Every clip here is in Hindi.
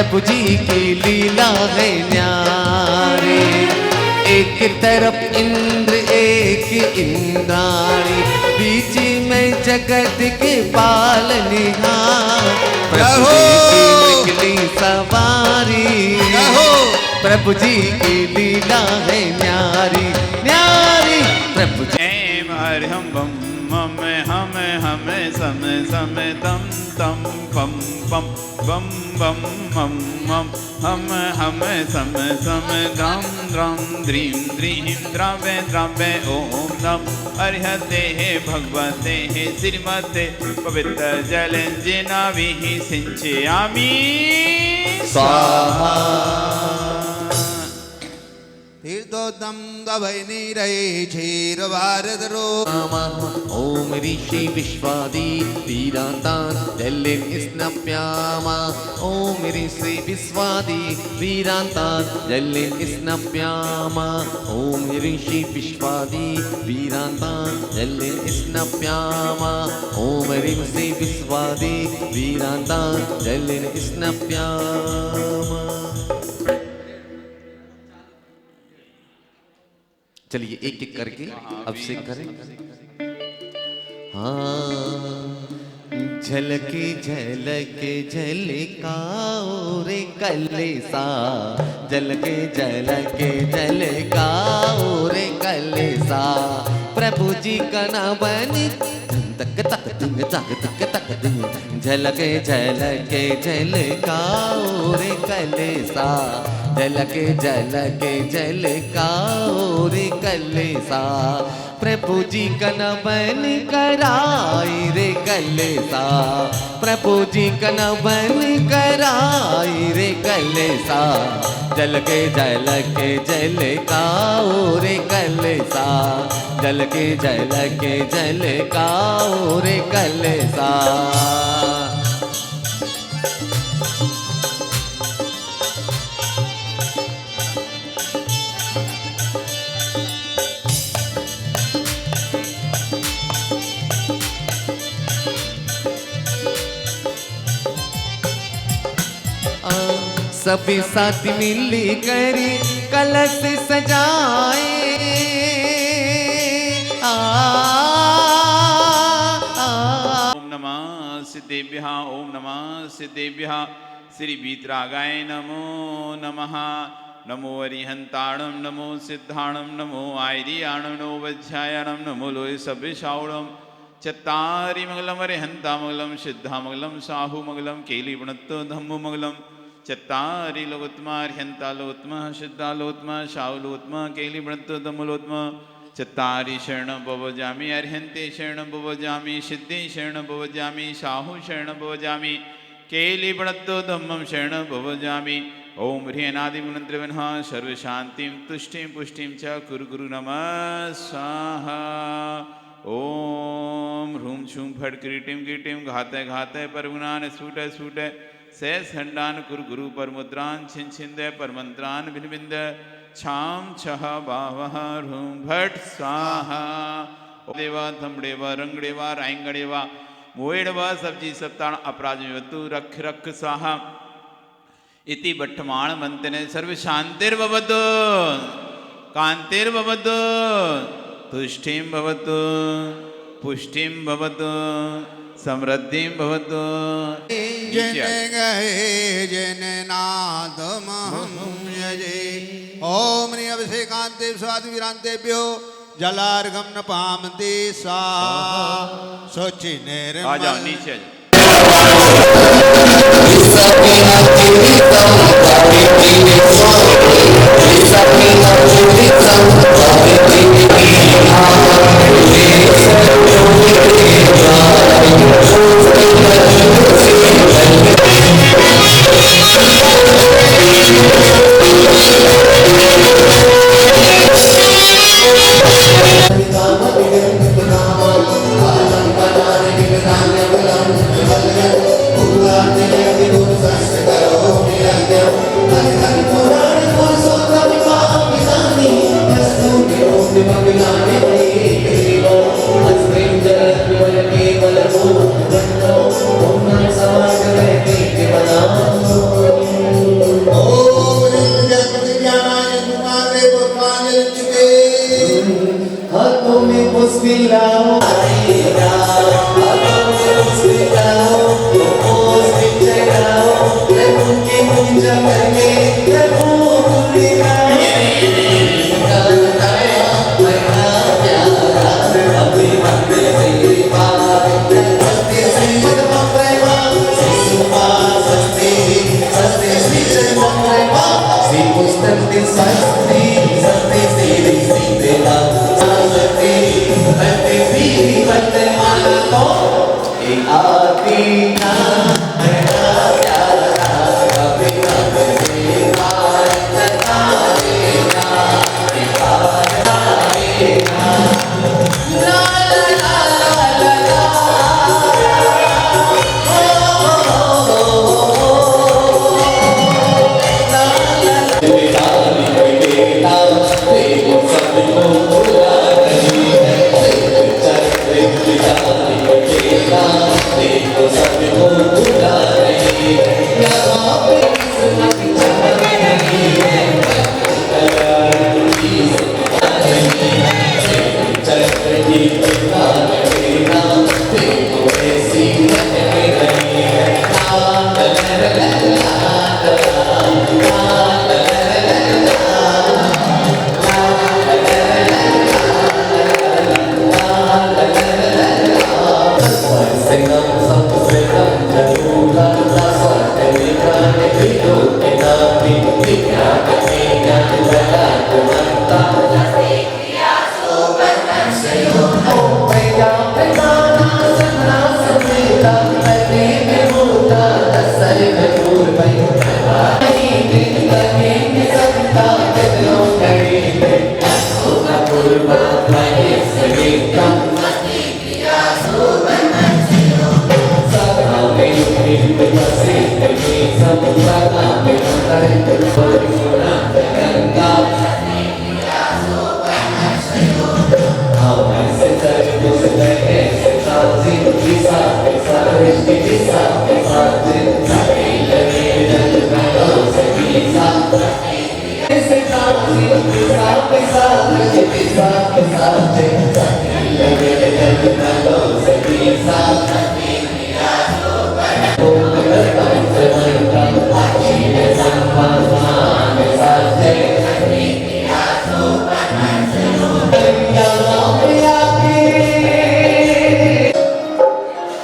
प्रभु जी की लीला है न्यारी। एक तरफ इंद्र एक इंद्राणी, बीच में जगत के पालनहार। प्रभु जी की निकली सवारी, प्रभु जी की लीला है न्यारी न्यारी। प्रभु जी हम बम हम सम सम तम तम पम पम बम बम हम सम सम द्रम द्रम द्रीं द्रीं द्रव्य द्रव्य ओम नम अर्हते भगवते श्रीमते पवित्र जल जिनाभिः सिंचयामि स्वाहा। तीर्थोत्तम दवैनीरै क्षीरभारतरो ओम ऋषि विश्वादी वीरांतान जलेन स्नप्यामा। ओम ऋषि विश्वादी वीरांतान जलेन स्नप्यामा। ओम ऋषि विश्वादी वीरांतान जलेन स्नप्यामा। ओम ऋषि विश्वादी वीरांतान जलेन स्नप्यामा। चलिए एक एक करके अब से करें। हाँ झलके झलके झलकाओ रे कलेसा, झलके झलके झलकाओ रे कलेसा। प्रभु जी का नाम तक तक दिन तक तक तक दिन, झलके झलके झलकाओ रे कलेसा, झलके झलके झलकाओ रे कलेसा। प्रभु जी का नमन कराई रे कलेसा, प्रभु जी का नमन कराई रे कलेसा। झलके झलके झलकाओ रे कलेसा, झलके झलके झलकाओ रे कलेसा। सभी साथ मिली करी कलश सजाए। ओम नमः सिद्धेभ्यः ओम नमः सिद्धेभ्यः श्री वीतरागाय नमो नमः। नमो अरिहंताणं नमो सिद्धाणं नमो आयर्याणं नमो वज्रायणं नमो लोय सभ्यशावणं। चत्तारि मंगलम अरिहंता मंगलम सिद्धा मंगलम साहु मंगलम केली वृणत्तो धम्मो मंगलम। चत्तारि लोकोत्तमा अरिहंता लोकोत्तमा सिद्धा लोकोत्तमा साहु लोकोत्तमा केली वृणत्तो धम्मो लोकोत्तमा। चत्तारि शरणं भवजामि अरिहन्ते शरणं भवजामि सिद्धे शरणं भवजामि साहु शरणं भवजामि केली वृणत्तो धम्मं शरणं भवजामि। ओम ह्रीयनादिमन्त्रविनः सर्वशान्तिं तुष्टिं पुष्टिं च कुरु गुरु नमः स्वाहा। ओम ह्रूं छूं फट क्रीटिं कीटिं घातय घातय परगुणान स्फुटय स्फुटय सहस खंडान कुरु गुरु परमुद्रान छिन छिंदय परमंत्रान भिन बिंद छाम छह बावह ह्रूं भट स्वाहा। देवा थमड़ेवा रंगड़ेवा राइंगड़ेवा मोएड़वा सब्जी सप्ताण अपराजवतु रख रख स्वाहा। इति बट्ठमाण मंतने सर्व शांतिर्भवतु कांतिर्भवतु तुष्टिं भवतु पुष्टिं भवतु समृद्धिं भवतु। जन गहे जन नादमहं यजे। ओम ह्रीं अभिषेकान्ते स्वादि विरान्तेभ्यो जलार्घं न पामते स्वाहा। सोचि निर्मल आ जाओ नीचे Hare मुस्कुराओ आएगा, मुस्कुराओ, मुस्कुराओ, जगाओ, प्रभु की पूजा करके प्रभु भूलेगा।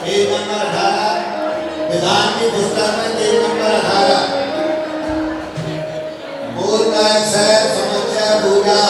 पेज नंबर 18 विधान की पुस्तक में पेज नंबर 18 मूल का अक्षर समुच्चय पूजा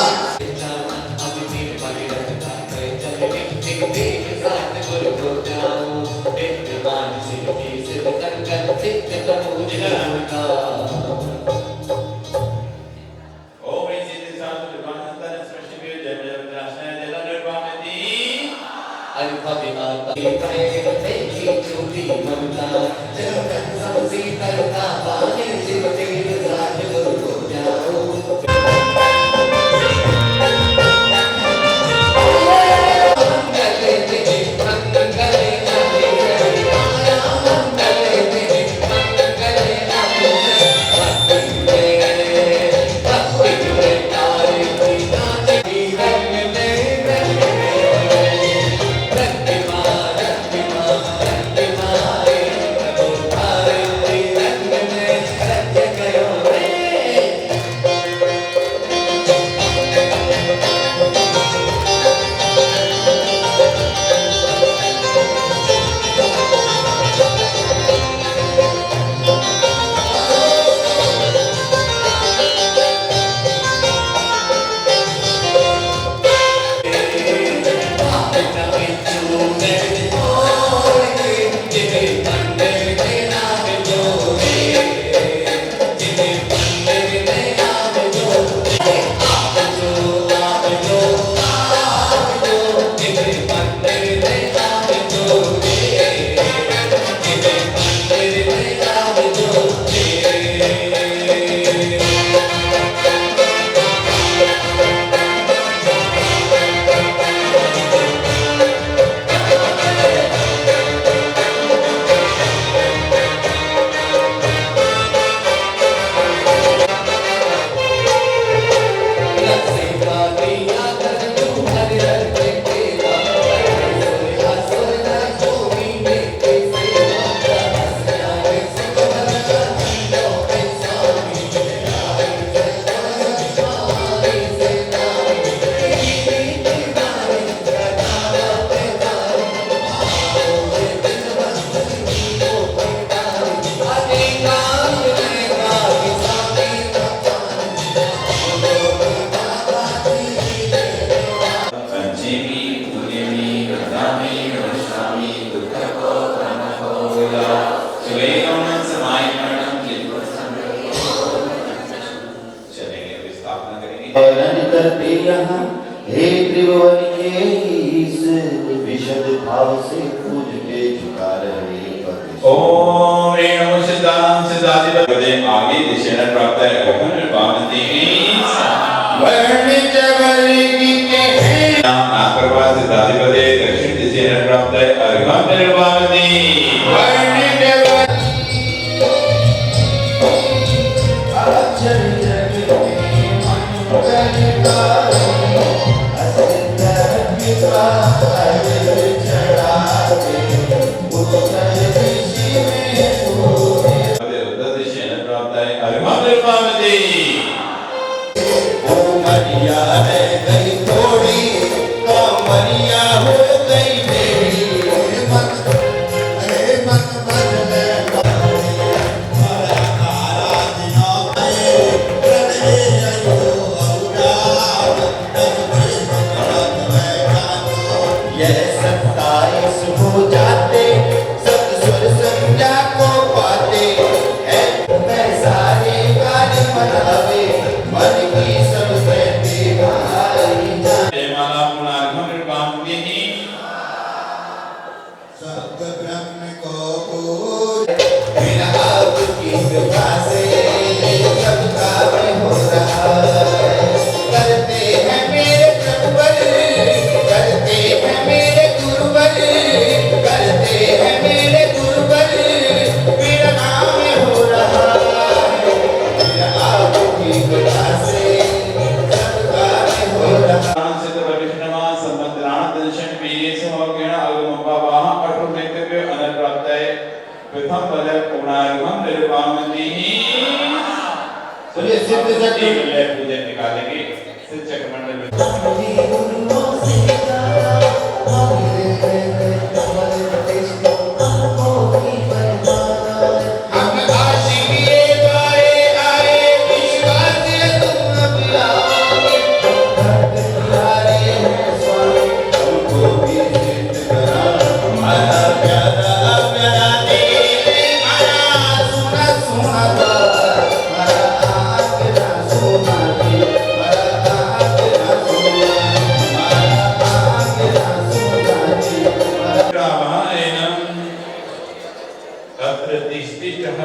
त्रिभुवन के ईश विशद भाव से पूज के झुका रहे पति। ओम ह्रीं नमो सिद्धानां सिद्धाधिपतये आगे दिशेन प्राप्त है अघन पावती वर्णित वर्गी के हैं नागप्रभा सिद्धाधिपतये दक्षिण दिशेन प्राप्त है अघन पावती वर्णित अक्षर जग में मंगल का असंतर पिता अजर चढ़ाते उत्तर दिशि में पूरे उत्तर दिशेन प्राप्त है अघन पावती मरिया है गई थोड़ी कामरिया हो गई मेरी मन बदले यह 27 हो जाते सत स्वर संज्ञा को पाते मैं सारे कार्य मनावे मन की सब कहते भाई जान जयमाला पुनार्घम पावती सत्य ब्रह्म को पूज बिना आपकी कृपा से सब कार्य हो रहा है करते हैं मेरे प्रभुवर करते हैं मेरे गुरुवर करते हैं मेरे गुरुवर मेरा नाम हो रहा है बिना आपकी कृपा से सब कार्य हो रहा है सिद्ध वैष्णवा संबंधनाथ दर्शन वीर्य समग्र अगम बाबा अटोमेटिक अनप्राप्त है प्रथम पद पुनार्घम निर्वामती चलिए सिद्ध शक्ति पूजन निकालेंगे सिद्ध चक्र मंडल में हम आशिकिए गाए आए विश्वास तुम अब आओगे तुम्हारे हैं स्वामी तुमको भी सिद्ध करा हमारा प्यारा प्यारा देव हमारा सुना सुना हमारा आज्ञा सुना जी हमारा आज्ञा सुना हमारा आज्ञा सुना जी रामायणम तत्र तिष्ठितः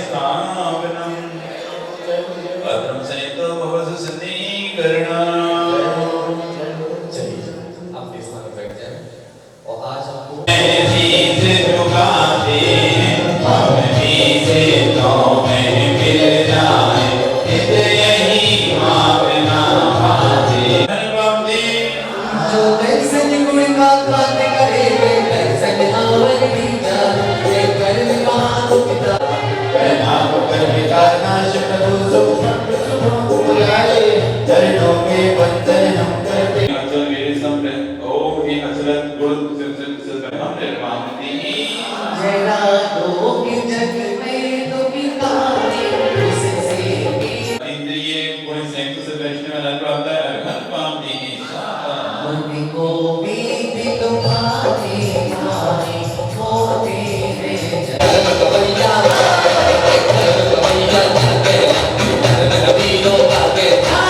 स्थावनम अत्रम सहितो भवस सन्निकरणम् चलिए आप इस स्थान पर बैठ जाएं और आज आपको जो दर्शन गुण का बात करे वे दर्शन आवर भी जाने कर महान पिता चरणों में बंधन हम करते अचल मेरे सम्र ओम ही अचलत गुण हम निर्वामती जरा दो कि जग में तो बिकाने उससे भी इंद्रिय गुण संयुक्त से वैष्णव अनप्राप्त है अघन पावती मन को भी तुम्हारे माने होते हैं जगवैया कबीरों का बेटा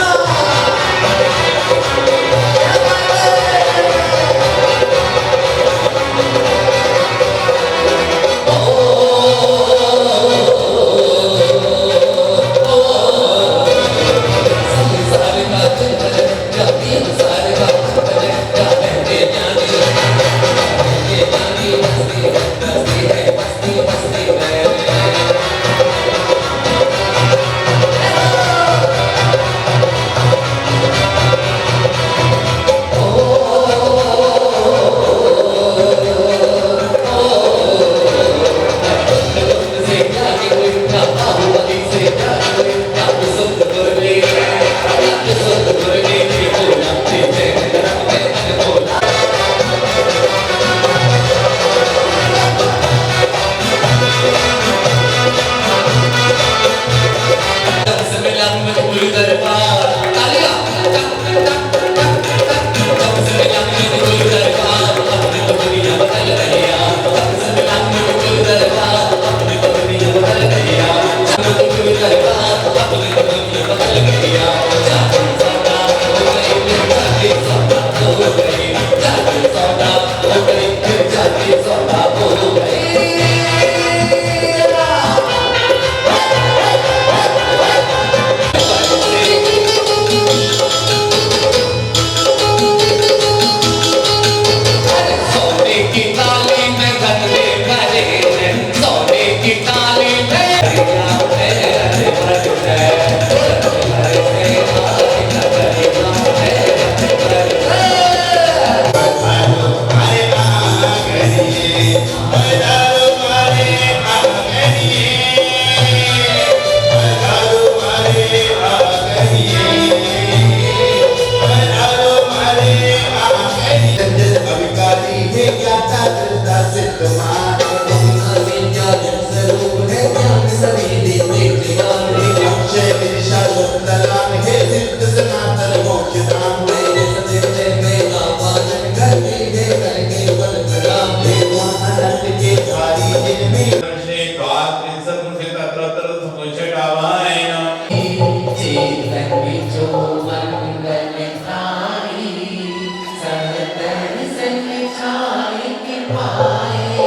पाए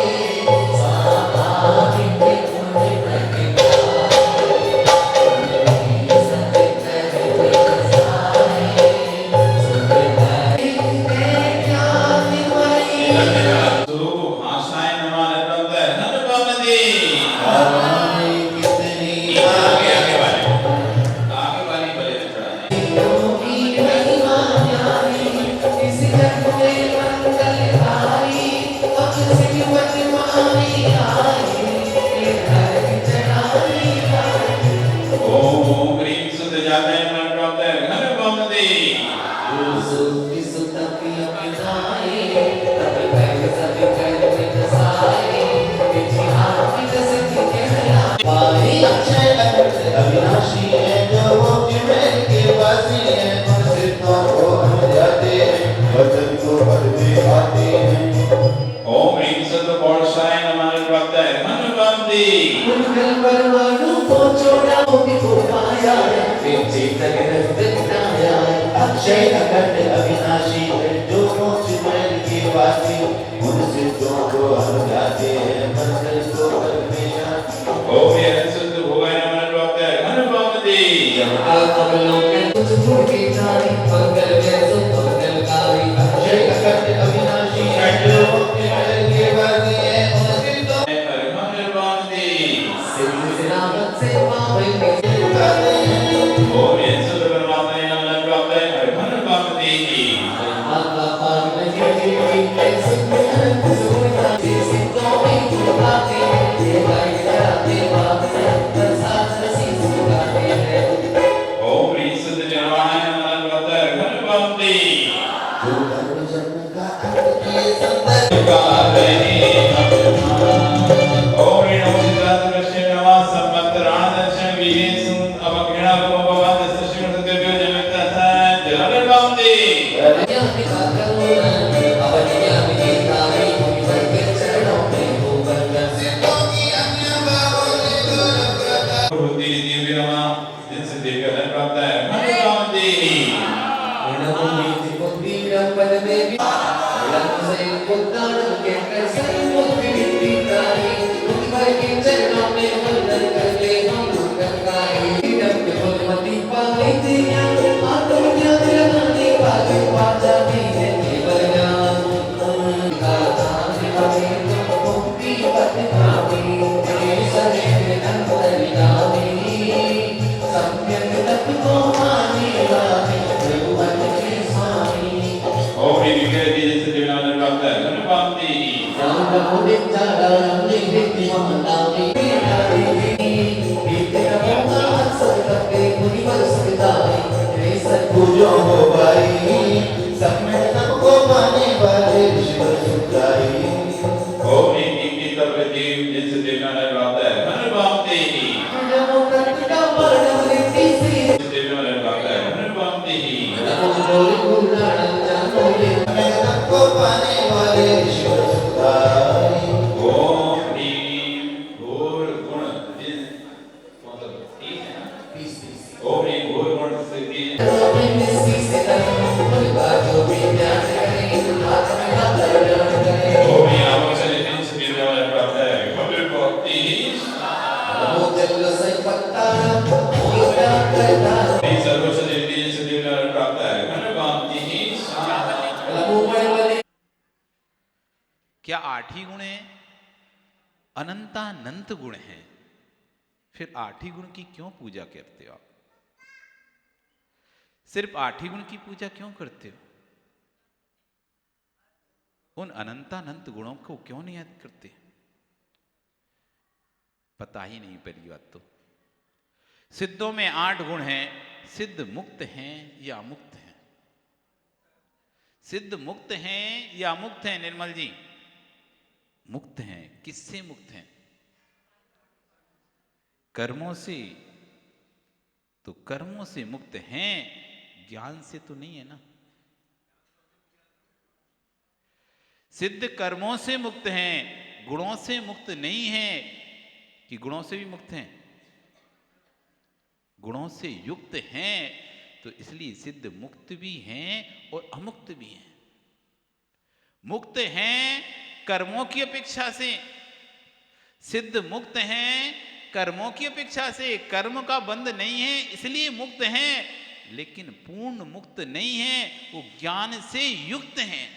स्वाभाविक मुझे तो आशाएं नमाने प्रभु हनुमंदी आगे वाली बड़े चढ़ाए ओम ह्रीं सुत जाते मन प्रभु हनुमंदी अक्षय अनंत अविनाशी है जो मोक्ष में के वासी है उन सिद्धों को हम जाते हैं वचन को पढ़ते आते हैं ओम ह्रीं सुत पौषाय नमः प्रभु हनुमंदी अक्षय अखंड अविनाशी है जो मोक्ष में के वासी उन सिद्धों को हम जाते हैं वचन को पढ़ते आते हैं ओम ह्रीं सुत भुवाय नमः प्रभु हनुमंदी अक्षय अखंड अविनाशी है जो मोक्ष में के वासी है उन सिद्धों हनुमंदी जाते हैं ओम ह्रीं सुत परमात्मने नमः प्रभु हनुमंदी ओम ह्रीं सुत जनवाय नमः प्रभु हनुमंदी जो धर्म जन्म का अंत किए संत कालनी ओम ह्रीं नमो सिद्धार्थ कृष्ण नमः संवत्सराण दर्शन विहेसु अवक्षणा भगवत सृष्टि सत्यव्यो जगत हनुमंदी सिद्धों की अन्य बाहों ने गौरव करता बुद्धि दिव्य नमः जिनसे दिव्य धन प्राप्त है हनुमंदी ओम ह्रीं विग्रह जिनसे दिव्य धन प्राप्त है हनुमंदी पूजो हो भाई सब में सबको पाने वाले ईश्वर सुखाई ओम ह्रीं कीर्ति तपति जिनसे दिव्य धन प्राप्त है हनुमंदी दिव्य धन प्राप्त है हनुमंदी में सबको पाने वाले ईश्वर सुखाई ओम ह्रीं घोर गुण जिन मतलब ठीक है ना ओम ह्रीं घोर गुण सिद्धि ओम ह्रीं आवश्य जिनसे दिव्य धन प्राप्त है भव्य भक्ति ह्रीं सर्वोच्च देवी जिनसे दिव्य धन प्राप्त है हनुमंदी क्या 8 ही गुण हैं? अनंतानंत गुण हैं। फिर 8 ही गुण की क्यों पूजा करते हो आप? सिर्फ 8 ही गुण की पूजा क्यों करते हो? उन अनंतानंत गुणों को क्यों नहीं याद करते? पता ही नहीं पहली बात तो। सिद्धों में 8 गुण हैं। सिद्ध मुक्त हैं या मुक्त हैं? सिद्ध मुक्त हैं या मुक्त हैं निर्मल जी? मुक्त हैं। किससे मुक्त हैं? कर्मों से। तो कर्मों से मुक्त हैं, ज्ञान से तो नहीं है ना। सिद्ध कर्मों से मुक्त हैं, गुणों से मुक्त नहीं है। कि गुणों से भी मुक्त हैं? गुणों से युक्त हैं, तो इसलिए सिद्ध मुक्त भी हैं और अमुक्त भी हैं। मुक्त हैं कर्मों की अपेक्षा से, सिद्ध मुक्त हैं कर्मों की अपेक्षा से। कर्म का बंध नहीं है इसलिए मुक्त हैं, लेकिन पूर्ण मुक्त नहीं है, वो ज्ञान से युक्त हैं,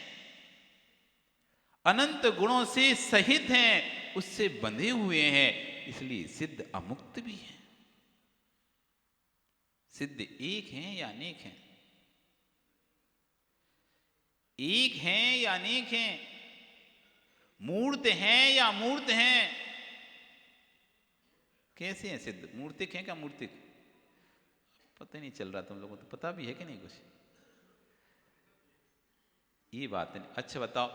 अनंत गुणों से सहित हैं, उससे बंधे हुए हैं, इसलिए सिद्ध अमुक्त भी हैं। सिद्ध एक हैं या अनेक हैं? एक हैं या अनेक हैं? मूर्त हैं या मूर्त हैं? कैसे हैं सिद्ध? मूर्तिक हैं क्या मूर्तिक? पता नहीं चल रहा, तुम लोगों को तो पता भी है कि नहीं कुछ? ये बात नहीं। अच्छा बताओ,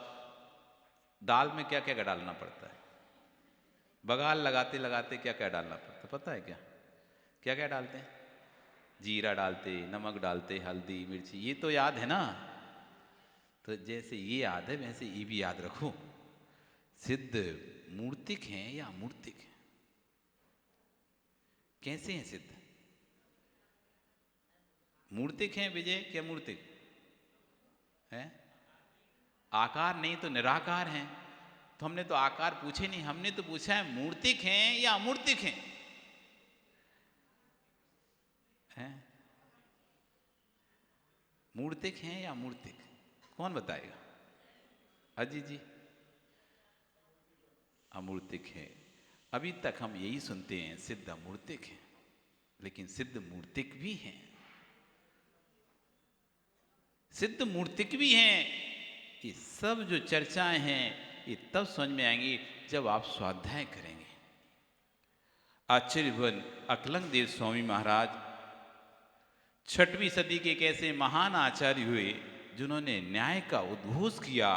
दाल में क्या क्या डालना पड़ता है? बघार लगाते लगाते क्या क्या डालना पड़ता है पता है क्या? क्या क्या डालते हैं? जीरा डालते, नमक डालते, हल्दी मिर्ची, ये तो याद है ना? तो जैसे ये याद है वैसे ये भी याद रखो। सिद्ध मूर्तिक हैं या मूर्तिक हैं? कैसे हैं सिद्ध? मूर्तिक हैं विजय क्या मूर्तिक है? आकार नहीं तो निराकार हैं। तो हमने तो आकार पूछे नहीं, हमने तो पूछा है मूर्तिक हैं या अमूर्तिक हैं? मूर्तिक हैं या अमूर्तिक? कौन बताएगा? अजी जी अमूर्तिक है। अभी तक हम यही सुनते हैं सिद्ध अमूर्तिक है, लेकिन सिद्ध मूर्तिक भी हैं, सिद्ध मूर्तिक भी हैं। ये सब जो चर्चाएं हैं ये तब समझ में आएंगी जब आप स्वाध्याय करेंगे। आचार्य अकलंग देव स्वामी महाराज 6वीं सदी के एक ऐसे महान आचार्य हुए जिन्होंने न्याय का उद्घोष किया,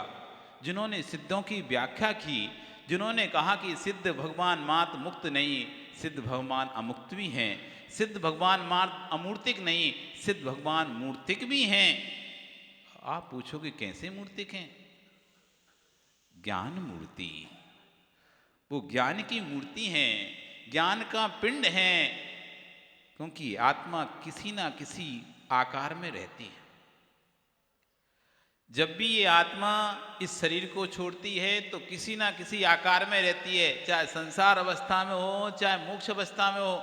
जिन्होंने सिद्धों की व्याख्या की, जिन्होंने कहा कि सिद्ध भगवान मात्र मुक्त नहीं, सिद्ध भगवान अमुक्त भी हैं, सिद्ध भगवान मात्र अमूर्तिक नहीं, सिद्ध भगवान मूर्तिक भी हैं। आप पूछोगे कैसे मूर्तिक हैं? ज्ञान मूर्ति, वो ज्ञान की मूर्ति हैं, ज्ञान का पिंड है, क्योंकि आत्मा किसी ना किसी आकार में रहती है। जब भी ये आत्मा इस शरीर को छोड़ती है तो किसी ना किसी आकार में रहती है, चाहे संसार अवस्था में हो चाहे मोक्ष अवस्था में हो।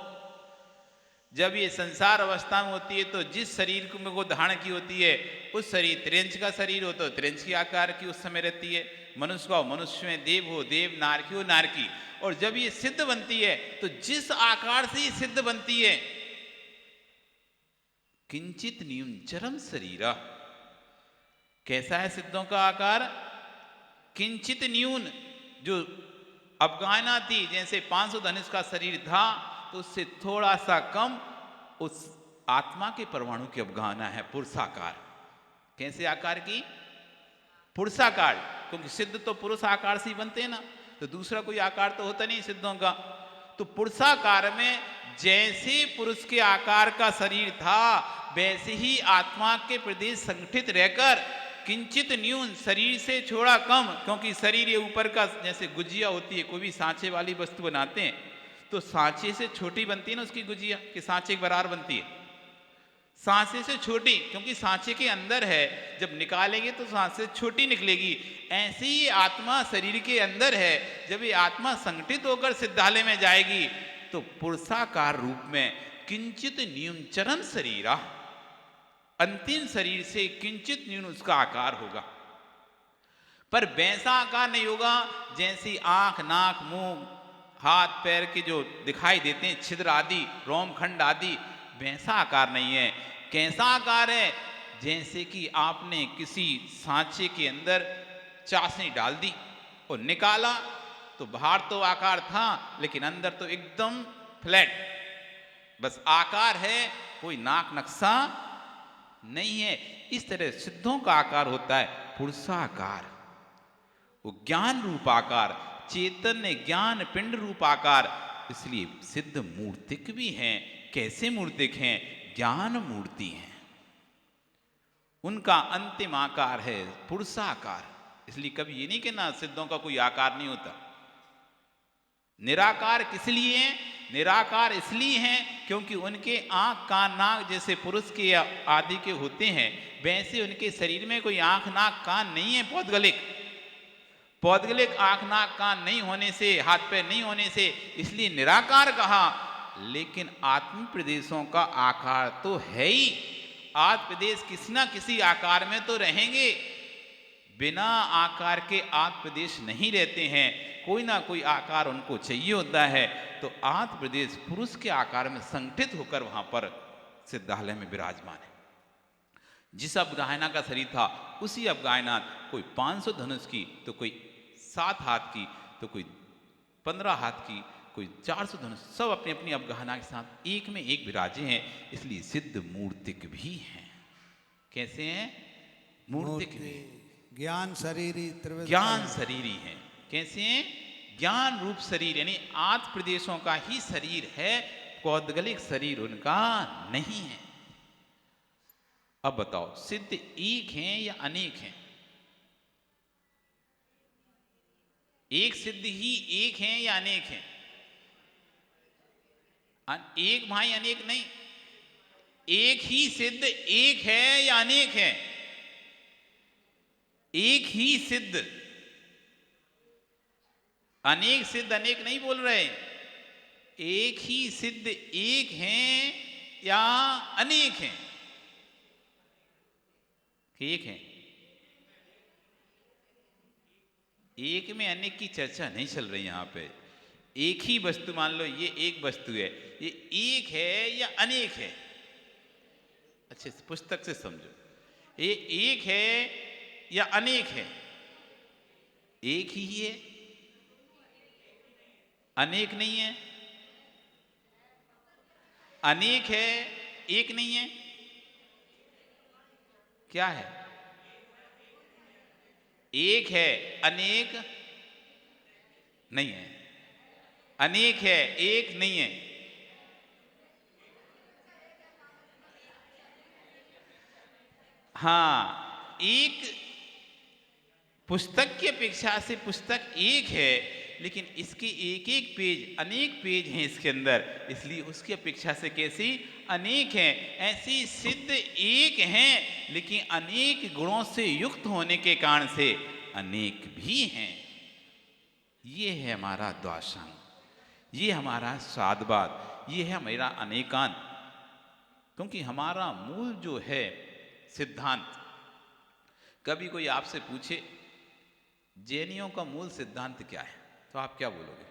जब ये संसार अवस्था में होती है तो जिस शरीर को धारण की होती है उस शरीर, त्रिंच का शरीर हो तो त्रिंच की आकार की उस समय रहती है, मनुष्य का हो मनुष्य में, देव हो देव, नारकी हो नारकी। और जब ये सिद्ध बनती है तो जिस आकार से ये सिद्ध बनती है, किंचित न्यूनचरम शरीरा। कैसा है सिद्धों का आकार? किंचित न्यून, जो अवगाहना थी, जैसे 500 धनुष का शरीर था तो उससे थोड़ा सा कम उस आत्मा के परमाणु की अवगाहना है, पुरुषाकार। कैसे आकार की? पुरुषाकार, क्योंकि सिद्ध तो पुरुष आकार से ही बनते हैं ना, तो दूसरा कोई आकार तो होता नहीं सिद्धों का। तो पुरुषाकार में जैसे पुरुष के आकार का शरीर था वैसे ही आत्मा के प्रदेश संगठित रहकर किंचित न्यून, शरीर से थोड़ा कम, क्योंकि शरीर ये ऊपर का जैसे गुजिया होती है, कोई भी सांचे वाली वस्तु बनाते हैं तो सांचे से छोटी बनती है ना उसकी गुजिया, कि सांचे के बराबर बनती है, सांचे से छोटी, क्योंकि सांचे के अंदर है, जब निकालेंगे तो सांचे से छोटी निकलेगी। ऐसे ही आत्मा शरीर के अंदर है, जब ये आत्मा संगठित होकर सिद्धालय में जाएगी तो पुरुषाकार रूप में किंचित न्यूनचरम शरीरा, अंतिम शरीर से किंचित न्यून उसका आकार होगा, पर वैसा आकार नहीं होगा जैसी आंख, नाक, मुंह, हाथ पैर के जो दिखाई देते हैं छिद्र आदि, रोमखंड आदि, वैसा आकार नहीं है। कैसा आकार है? जैसे कि आपने किसी सांचे के अंदर चाशनी डाल दी और निकाला तो बाहर तो आकार था लेकिन अंदर तो एकदम फ्लैट, बस आकार है, कोई नाक नक्शा नहीं है। इस तरह सिद्धों का आकार होता है पुरुषाकार, वो ज्ञान रूप आकार, चैतन्य ज्ञान पिंड रूप आकार। इसलिए सिद्ध मूर्तिक भी हैं। कैसे मूर्तिक हैं? ज्ञान मूर्ति हैं, उनका अंतिम आकार है पुरुषाकार। इसलिए कभी ये नहीं कहना सिद्धों का कोई आकार नहीं होता। निराकार किस लिए हैं? निराकार इसलिए हैं क्योंकि उनके आंख कान नाक जैसे पुरुष के आदि के होते हैं, वैसे उनके शरीर में कोई आंख नाक कान नहीं है पौद्गलिक। पौद्गलिक आंख नाक कान नहीं होने से, हाथ पैर नहीं होने से इसलिए निराकार कहा। लेकिन आत्म प्रदेशों का आकार तो है ही, आत्म प्रदेश किसी ना किसी आकार में तो रहेंगे। बिना आकार के आत्म प्रदेश नहीं रहते हैं, कोई ना कोई आकार उनको चाहिए होता है। तो आत्म प्रदेश पुरुष के आकार में संगठित होकर वहां पर सिद्धालय में विराजमान है। जिस अवगाहना का शरीर था उसी अवगाहना, कोई 500 धनुष की तो कोई 7 हाथ की तो कोई 15 हाथ की, कोई 400 धनुष, सब अपनी अपनी अवगाहना के साथ एक में एक विराजे हैं। इसलिए सिद्ध मूर्तिक भी हैं। कैसे हैं? मूर्तिक भी, ज्ञान शरीरी त्रिविध ज्ञान शरीरी हैं। कैसे हैं? ज्ञान रूप शरीर, यानी आत्म प्रदेशों का ही शरीर है, पौद्गलिक शरीर उनका नहीं है। अब बताओ, सिद्ध एक हैं या अनेक हैं? एक सिद्ध ही एक हैं या अनेक हैं? एक भाई अनेक नहीं, एक ही सिद्ध एक है या अनेक है? एक ही सिद्ध, अनेक सिद्ध अनेक नहीं बोल रहे। एक ही सिद्ध एक हैं या अनेक हैं? एक है। एक में अनेक की चर्चा नहीं चल रही यहां पे। एक ही वस्तु, मान लो ये एक वस्तु है, ये एक है या अनेक है? अच्छे से पुस्तक से समझो, ये एक है या अनेक है? एक ही है, अनेक नहीं है। अनेक है, एक नहीं है, क्या है? एक है, अनेक नहीं है। अनेक है, एक नहीं है। हाँ, एक पुस्तक की अपेक्षा से पुस्तक एक है, लेकिन इसके एक एक पेज, अनेक पेज हैं इसके अंदर, इसलिए उसकी अपेक्षा से कैसी? अनेक हैं। ऐसी सिद्ध एक हैं, लेकिन अनेक गुणों से युक्त होने के कारण से अनेक भी हैं। ये है हमारा द्वाशांग, ये हमारा स्वादवाद, ये है मेरा अनेकांत। क्योंकि हमारा मूल जो है सिद्धांत, कभी कोई आपसे पूछे जैनियों का मूल सिद्धांत क्या है, तो आप क्या बोलोगे?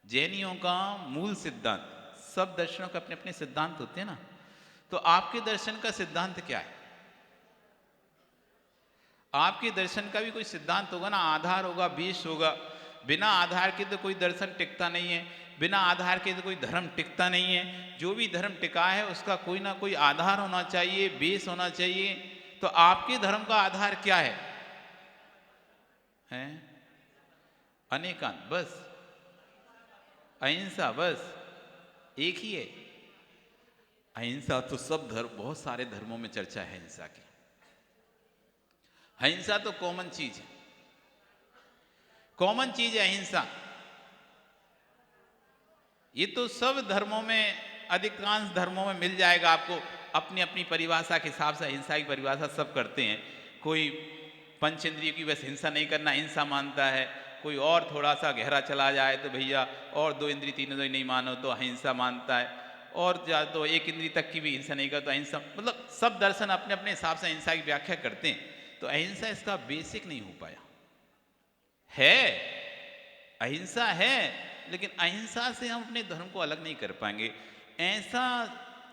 जैनियों का मूल सिद्धांत, सब दर्शनों के अपने अपने सिद्धांत होते हैं ना, तो आपके दर्शन का सिद्धांत क्या है? आपके दर्शन का भी कोई सिद्धांत होगा ना, आधार होगा, बेस होगा। बिना आधार के तो कोई दर्शन टिकता नहीं है, बिना आधार के तो कोई धर्म टिकता नहीं है। जो भी धर्म टिका है उसका कोई ना कोई आधार होना चाहिए, बेस होना चाहिए। तो आपके धर्म का आधार क्या है? अनेकांत, बस। अहिंसा, बस एक ही है। अहिंसा तो सब धर्म, बहुत सारे धर्मों में चर्चा है अहिंसा की। अहिंसा तो कॉमन चीज है, कॉमन चीज है अहिंसा। ये तो सब धर्मों में, अधिकांश धर्मों में मिल जाएगा आपको। अपनी अपनी परिभाषा के हिसाब से अहिंसा की परिभाषा सब करते हैं। कोई पंच इंद्रियों की बस हिंसा नहीं करना हिंसा मानता है, कोई और थोड़ा सा गहरा चला जाए तो भैया और 2 इंद्रिय 3 इंद्रिय नहीं मानो तो अहिंसा मानता है, और जा तो 1 इंद्रिय तक की भी हिंसा नहीं करता अहिंसा। मतलब सब दर्शन अपने अपने हिसाब से अहिंसा की व्याख्या करते हैं। तो अहिंसा इसका बेसिक नहीं हो पाया है। अहिंसा है, लेकिन अहिंसा से हम अपने धर्म को अलग नहीं कर पाएंगे।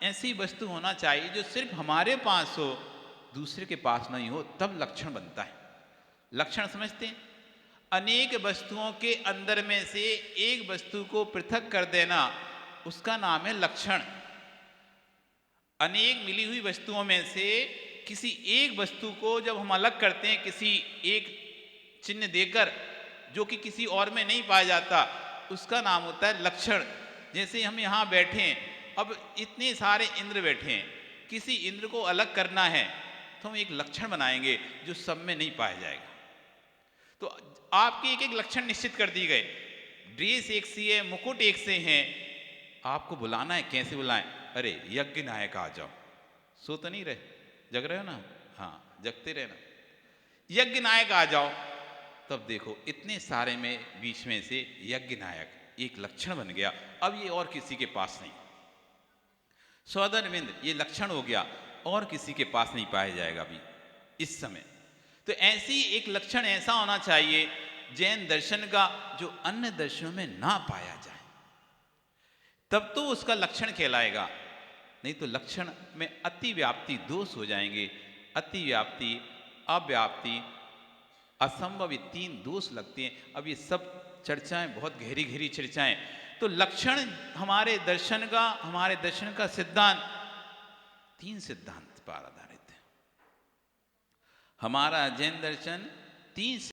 ऐसी वस्तु होना चाहिए जो सिर्फ हमारे पास हो, दूसरे के पास नहीं हो, तब लक्षण बनता है। लक्षण समझते हैं? अनेक वस्तुओं के अंदर में से एक वस्तु को पृथक कर देना, उसका नाम है लक्षण। अनेक मिली हुई वस्तुओं में से किसी एक वस्तु को जब हम अलग करते हैं, किसी एक चिन्ह देकर, जो कि किसी और में नहीं पाया जाता, उसका नाम होता है लक्षण। जैसे हम यहाँ बैठे हैं, अब इतने सारे इंद्र बैठे हैं, किसी इंद्र को अलग करना है तो हम एक लक्षण बनाएंगे जो सब में नहीं पाया जाएगा। तो आपके एक एक लक्षण निश्चित कर दिए गए। ड्रेस एक सी है, मुकुट एक से हैं, आपको बुलाना है, कैसे बुलाएं? अरे यज्ञ नायक आ जाओ। सो तो नहीं रहे, जग रहे हो ना? हाँ, जगते रहना। यज्ञ नायक आ जाओ। तब देखो इतने सारे में बीच में से यज्ञ नायक एक लक्षण बन गया। अब ये और किसी के पास नहीं। सौदरविंद ये लक्षण हो गया, और किसी के पास नहीं पाया जाएगा अभी इस समय। तो ऐसी एक लक्षण ऐसा होना चाहिए जैन दर्शन का जो अन्य दर्शनों में ना पाया जाए, तब तो उसका लक्षण कहलाएगा। नहीं तो लक्षण में अति व्याप्ति दोष हो जाएंगे। अति व्याप्ति, अव्याप्ति, असंभव, ये 3 दोष लगते हैं। अब ये सब चर्चाएं बहुत गहरी गहरी चर्चाएं। तो लक्षण हमारे दर्शन का सिद्धांत 3 सिद्धांत पर आधारित है। हमारा जैन दर्शन 3